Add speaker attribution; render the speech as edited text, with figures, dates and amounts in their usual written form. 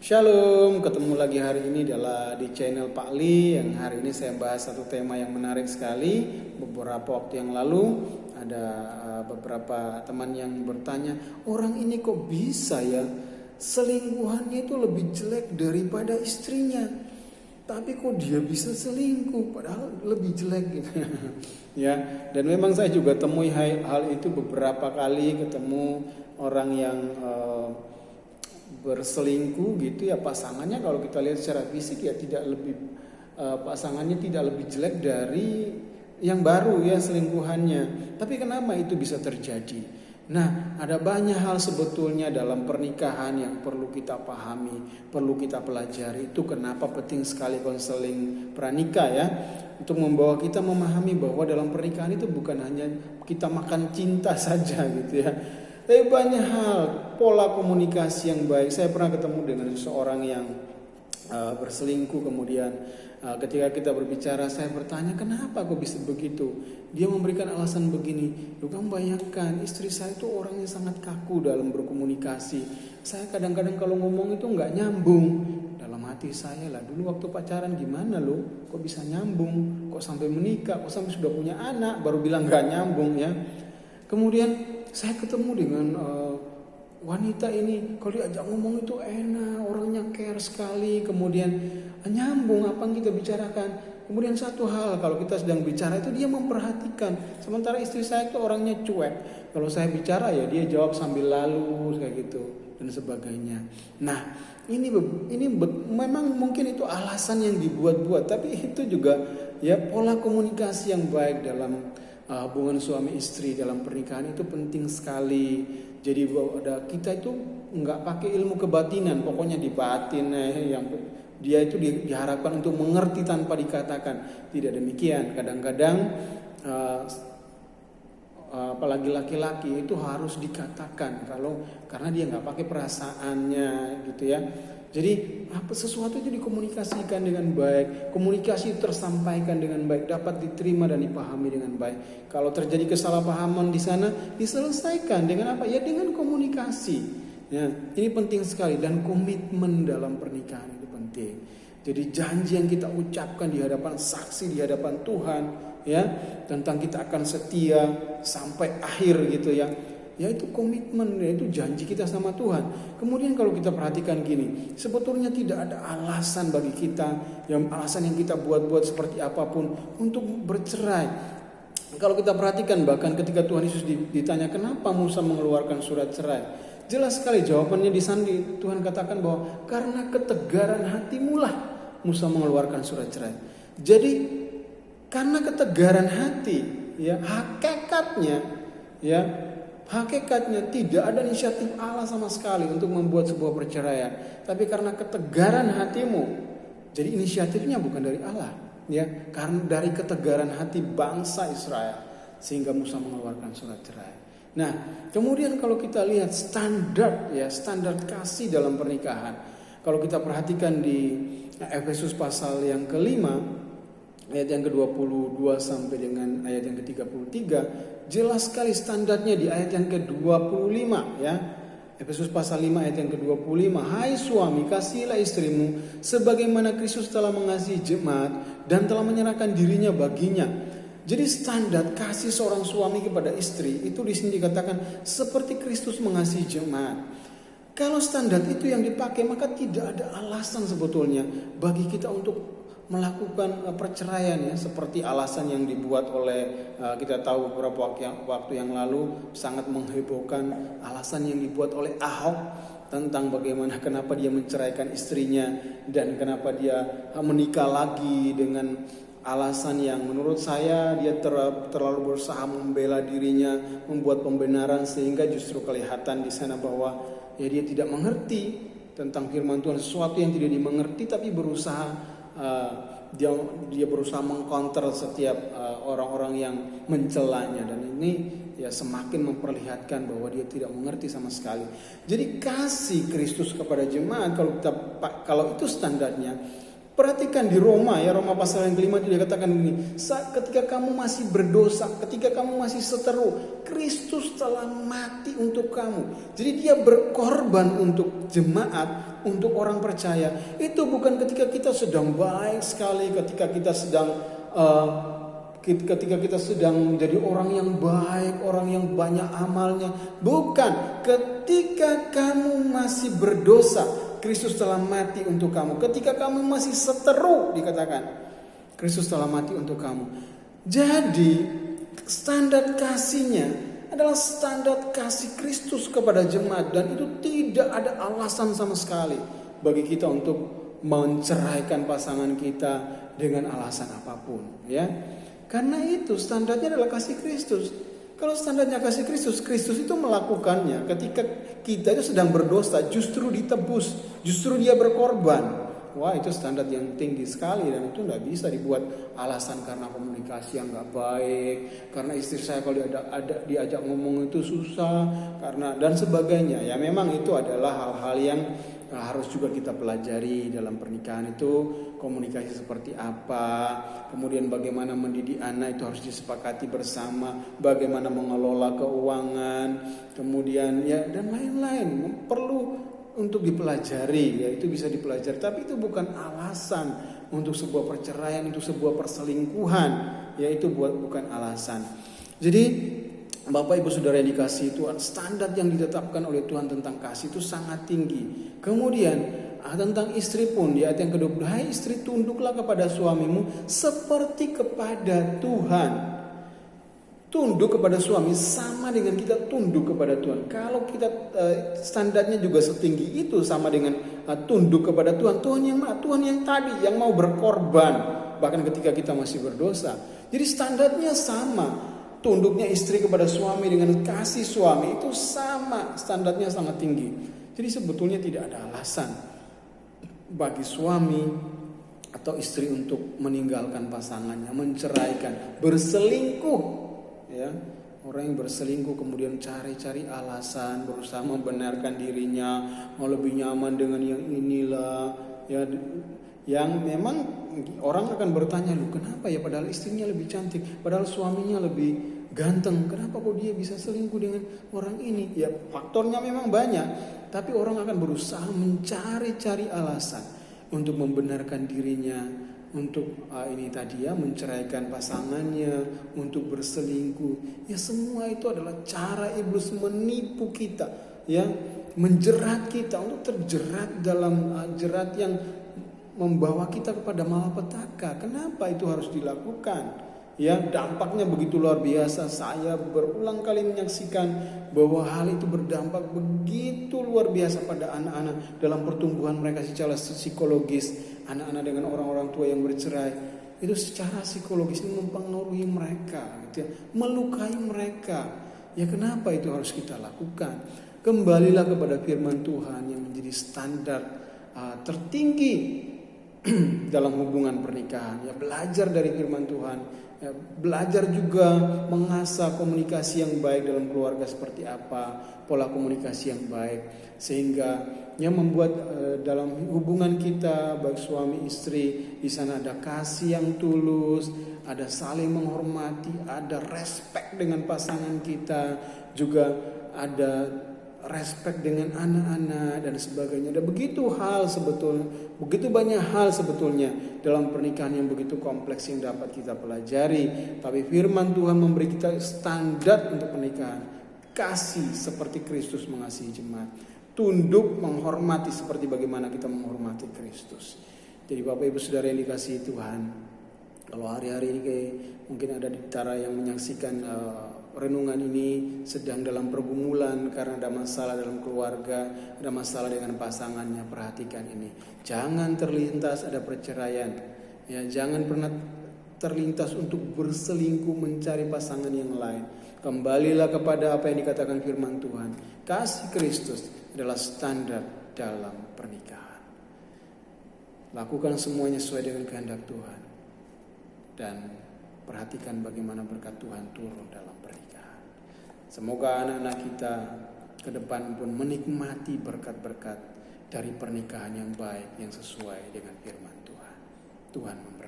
Speaker 1: Shalom, ketemu lagi hari ini di channel Pak Li. Yang hari ini saya bahas satu tema yang menarik sekali. Beberapa waktu yang lalu ada beberapa teman yang bertanya, orang ini kok bisa ya selingkuhannya itu lebih jelek daripada istrinya, tapi kok dia bisa selingkuh padahal lebih jelek gitu. Ya, dan memang saya juga temui hal itu beberapa kali, ketemu orang yang berselingkuh gitu ya, pasangannya kalau kita lihat secara fisik ya tidak lebih pasangannya tidak lebih jelek dari yang baru ya selingkuhannya. Tapi kenapa itu bisa terjadi? Nah, ada banyak hal sebetulnya dalam pernikahan yang perlu kita pahami, perlu kita pelajari. Itu kenapa penting sekali konseling pranikah ya, untuk membawa kita memahami bahwa dalam pernikahan itu bukan hanya kita makan cinta saja gitu ya. Tapi banyak hal, pola komunikasi yang baik. Saya pernah ketemu dengan seseorang yang berselingkuh, kemudian ketika kita berbicara saya bertanya, kenapa kok bisa begitu? Dia memberikan alasan begini, kamu bayangkan istri saya itu orangnya sangat kaku dalam berkomunikasi. Saya kadang-kadang kalau ngomong itu nggak nyambung. Dalam hati saya lah, dulu waktu pacaran gimana lo? Kok bisa nyambung? Kok sampai menikah? Kok sampai sudah punya anak baru bilang nggak nyambung ya? Kemudian saya ketemu dengan wanita ini, kalau diajak ngomong itu enak, orangnya care sekali, kemudian nyambung apa yang kita bicarakan. Kemudian satu hal, kalau kita sedang bicara itu dia memperhatikan, sementara istri saya itu orangnya cuek. Kalau saya bicara ya dia jawab sambil lalu kayak gitu dan sebagainya. Nah, ini memang mungkin itu alasan yang dibuat-buat, tapi itu juga ya pola komunikasi yang baik dalam hubungan suami istri dalam pernikahan itu penting sekali. Jadi kita itu nggak pakai ilmu kebatinan, pokoknya di batin yang dia itu diharapkan untuk mengerti tanpa dikatakan. Tidak demikian. Kadang-kadang apalagi laki-laki itu harus dikatakan karena dia nggak pakai perasaannya gitu ya. Jadi sesuatu itu dikomunikasikan dengan baik, komunikasi tersampaikan dengan baik, dapat diterima dan dipahami dengan baik. Kalau terjadi kesalahpahaman di sana, diselesaikan dengan apa? Ya dengan komunikasi. Ya, ini penting sekali, dan komitmen dalam pernikahan itu penting. Jadi janji yang kita ucapkan di hadapan saksi, di hadapan Tuhan, ya, tentang kita akan setia sampai akhir gitu ya. Yaitu komitmen, yaitu janji kita sama Tuhan. Kemudian kalau kita perhatikan gini, sebetulnya tidak ada alasan bagi kita, alasan yang kita buat-buat seperti apapun untuk bercerai. Kalau kita perhatikan bahkan ketika Tuhan Yesus ditanya kenapa Musa mengeluarkan surat cerai, jelas sekali jawabannya di sana. Tuhan katakan bahwa karena ketegaran hatimu lah Musa mengeluarkan surat cerai. Jadi karena ketegaran hati, ya hakikatnya tidak ada inisiatif Allah sama sekali untuk membuat sebuah perceraian. Tapi karena ketegaran hatimu, jadi inisiatifnya bukan dari Allah, ya, karena dari ketegaran hati bangsa Israel sehingga Musa mengeluarkan surat cerai. Nah, kemudian kalau kita lihat standar kasih dalam pernikahan, kalau kita perhatikan di Efesus pasal yang kelima, ayat yang ke-22 sampai dengan ayat yang ke-33, jelas sekali standarnya di ayat yang ke-25 ya. Efesus pasal 5 ayat yang ke-25, hai suami kasihilah istrimu sebagaimana Kristus telah mengasihi jemaat dan telah menyerahkan dirinya baginya. Jadi standar kasih seorang suami kepada istri itu di sini dikatakan seperti Kristus mengasihi jemaat. Kalau standar itu yang dipakai, maka tidak ada alasan sebetulnya bagi kita untuk melakukan perceraian ya, seperti alasan yang dibuat oleh kita tahu beberapa waktu yang lalu sangat menghebohkan alasan yang dibuat oleh Ahok tentang bagaimana kenapa dia menceraikan istrinya dan kenapa dia menikah lagi dengan alasan yang menurut saya dia terlalu berusaha membela dirinya, membuat pembenaran sehingga justru kelihatan di sana bahwa ya dia tidak mengerti tentang firman Tuhan, sesuatu yang tidak dimengerti tapi berusaha dia berusaha mengcounter setiap orang-orang yang mencelanya, dan ini ya semakin memperlihatkan bahwa dia tidak mengerti sama sekali. Jadi kasih Kristus kepada jemaat kalau itu standarnya, Perhatikan di Roma ya, Roma pasal yang kelima itu dikatakan begini, ketika kamu masih berdosa, ketika kamu masih seteru, Kristus telah mati untuk kamu. Jadi dia berkorban untuk jemaat, untuk orang percaya. Itu bukan ketika kita sedang baik sekali, ketika kita sedang menjadi orang yang baik, orang yang banyak amalnya. Bukan, ketika kamu masih berdosa, Kristus telah mati untuk kamu. Ketika kamu masih seteru, dikatakan Kristus telah mati untuk kamu. Jadi standar kasihnya adalah standar kasih Kristus kepada jemaat, dan itu tidak ada alasan sama sekali bagi kita untuk menceraikan pasangan kita dengan alasan apapun, ya. Karena itu standarnya adalah kasih Kristus. Kalau standarnya kasih Kristus, Kristus itu melakukannya ketika kita itu sedang berdosa, justru ditebus, justru dia berkorban. Wah, itu standar yang tinggi sekali, dan itu tidak bisa dibuat alasan karena komunikasi yang nggak baik, karena istri saya kalau diajak ngomong itu susah, karena dan sebagainya. Ya memang itu adalah hal-hal yang harus juga kita pelajari dalam pernikahan itu, komunikasi seperti apa, kemudian bagaimana mendidik anak itu harus disepakati bersama, bagaimana mengelola keuangan, kemudian ya dan lain-lain perlu untuk dipelajari, ya itu bisa dipelajari, tapi itu bukan alasan untuk sebuah perceraian, untuk sebuah perselingkuhan, ya itu bukan alasan. Jadi Bapak Ibu Saudara yang dikasihi Tuhan, standar yang ditetapkan oleh Tuhan tentang kasih itu sangat tinggi. Kemudian tentang istri pun di ayat yang ke-20, hai istri tunduklah kepada suamimu seperti kepada Tuhan. Tunduk kepada suami sama dengan kita tunduk kepada Tuhan. Kalau kita standarnya juga setinggi itu sama dengan tunduk kepada Tuhan. Tuhan yang mana? Tuhan yang tadi yang mau berkorban bahkan ketika kita masih berdosa. Jadi standarnya sama. Tunduknya istri kepada suami dengan kasih suami itu sama, standarnya sangat tinggi. Jadi sebetulnya tidak ada alasan bagi suami atau istri untuk meninggalkan pasangannya, menceraikan, berselingkuh. Ya, orang yang berselingkuh kemudian cari-cari alasan, berusaha membenarkan dirinya, mau lebih nyaman dengan yang inilah, ya, yang memang orang akan bertanya, lu kenapa ya padahal istrinya lebih cantik, padahal suaminya lebih ganteng, kenapa kok dia bisa selingkuh dengan orang ini? Ya faktornya memang banyak, tapi orang akan berusaha mencari-cari alasan untuk membenarkan dirinya, untuk ini tadi ya menceraikan pasangannya, untuk berselingkuh. Ya semua itu adalah cara iblis menipu kita, ya menjerat kita untuk terjerat dalam jerat yang membawa kita kepada malapetaka. Kenapa itu harus dilakukan? Ya, dampaknya begitu luar biasa. Saya berulang kali menyaksikan bahwa hal itu berdampak begitu luar biasa pada anak-anak dalam pertumbuhan mereka secara psikologis. Anak-anak dengan orang-orang tua yang bercerai itu secara psikologis mempengaruhi mereka, gitu ya, melukai mereka. Ya kenapa itu harus kita lakukan? Kembalilah kepada firman Tuhan yang menjadi standar tertinggi dalam hubungan pernikahan. Ya belajar dari firman Tuhan. Ya, belajar juga mengasah komunikasi yang baik dalam keluarga seperti apa, pola komunikasi yang baik, sehingga yang membuat dalam hubungan kita baik suami istri di sana ada kasih yang tulus, ada saling menghormati, ada respect dengan pasangan kita, juga ada respect dengan anak-anak dan sebagainya. Ada begitu banyak hal sebetulnya dalam pernikahan yang begitu kompleks yang dapat kita pelajari. Tapi firman Tuhan memberi kita standar untuk pernikahan. Kasih seperti Kristus mengasihi jemaat. Tunduk menghormati seperti bagaimana kita menghormati Kristus. Jadi Bapak Ibu Saudara yang dikasihi Tuhan, kalau hari-hari ini mungkin ada di antara yang menyaksikan renungan ini sedang dalam pergumulan karena ada masalah dalam keluarga, ada masalah dengan pasangannya, perhatikan ini. Jangan terlintas ada perceraian. Ya, jangan pernah terlintas untuk berselingkuh mencari pasangan yang lain. Kembalilah kepada apa yang dikatakan firman Tuhan. Kasih Kristus adalah standar dalam pernikahan. Lakukan semuanya sesuai dengan kehendak Tuhan. Dan perhatikan bagaimana berkat Tuhan turun dalam pernikahan. Semoga anak-anak kita ke depan pun menikmati berkat-berkat dari pernikahan yang baik, yang sesuai dengan firman Tuhan. Tuhan memberkati.